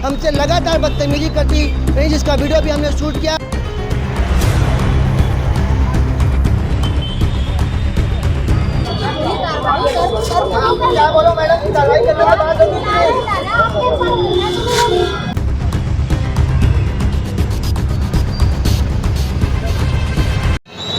हमसे लगातार बदतमीजी करती रही, जिसका वीडियो भी हमने शूट किया। क्या बोलो मैडम, कार्रवाई करने के बाद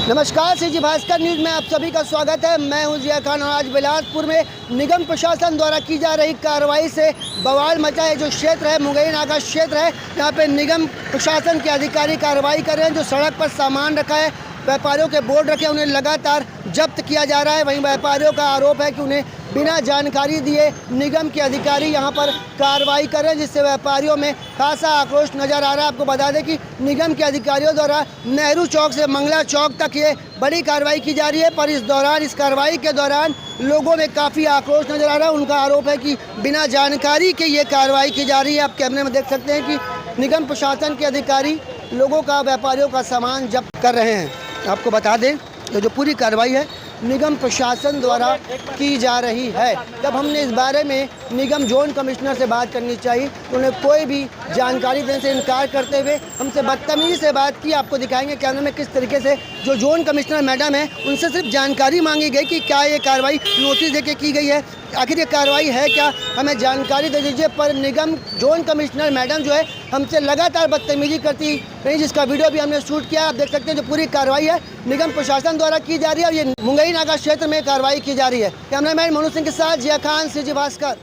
नमस्कार, सीजी भास्कर न्यूज़ में आप सभी का स्वागत है। मैं हूं जिया खान और आज बिलासपुर में निगम प्रशासन द्वारा की जा रही कार्रवाई से बवाल मचा है। जो क्षेत्र है मुंगई नाका क्षेत्र है, यहाँ पे निगम प्रशासन के अधिकारी कार्रवाई कर रहे हैं। जो सड़क पर सामान रखा है, व्यापारियों के बोर्ड रखे, उन्हें लगातार जब्त किया जा रहा है। वहीं व्यापारियों का आरोप है कि उन्हें बिना जानकारी दिए निगम के अधिकारी यहां पर कार्रवाई कर रहे हैं, जिससे व्यापारियों में खासा आक्रोश नज़र आ रहा है। आपको बता दें कि निगम के अधिकारियों द्वारा नेहरू चौक से मंगला चौक तक ये बड़ी कार्रवाई की जा रही है, पर इस कार्रवाई के दौरान लोगों में काफ़ी आक्रोश नज़र आ रहा है। उनका आरोप है कि बिना जानकारी के ये कार्रवाई की जा रही है। आप कैमरे में देख सकते हैं कि निगम प्रशासन के अधिकारी लोगों का, व्यापारियों का सामान जब्त कर रहे हैं। आपको बता दें कि जो पूरी कार्रवाई है निगम प्रशासन द्वारा की जा रही है। जब हमने इस बारे में निगम जोन कमिश्नर से बात करनी चाहिए तो उन्हें कोई भी जानकारी देने से इनकार करते हुए हमसे बदतमीजी से बात की। आपको दिखाएंगे कैमरे में किस तरीके से जो जोन कमिश्नर मैडम है उनसे सिर्फ जानकारी मांगी गई कि क्या ये कार्रवाई नोटिस देके की गई है, आखिर ये कार्रवाई है क्या, हमें जानकारी दे दीजिए। पर निगम जोन कमिश्नर मैडम जो है हमसे लगातार बदतमीजी करती रही, जिसका वीडियो भी हमने शूट किया। आप देख सकते हैं जो पूरी कार्रवाई है निगम प्रशासन द्वारा की जा रही है और ये मुंगई नाका क्षेत्र में कार्रवाई की जा रही है। कैमरामैन मनोज सिंह के साथ जिया खान, सीजी भास्कर।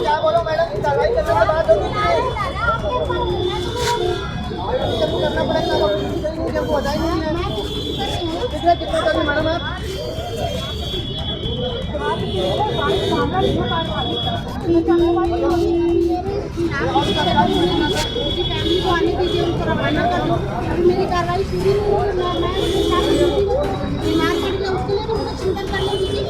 क्या बोलो मैडम, कार्रवाई करने के बाद करना पड़ेगा, हमको बताएंगे कितने मैडम आप आने दीजिए, उनको रवाना कर दो। अभी मेरी कार्रवाई पूरी नहीं हुई, मैं बीमार पड़ गया, उसके लिए तो मुझे चिंतन करने दीजिए।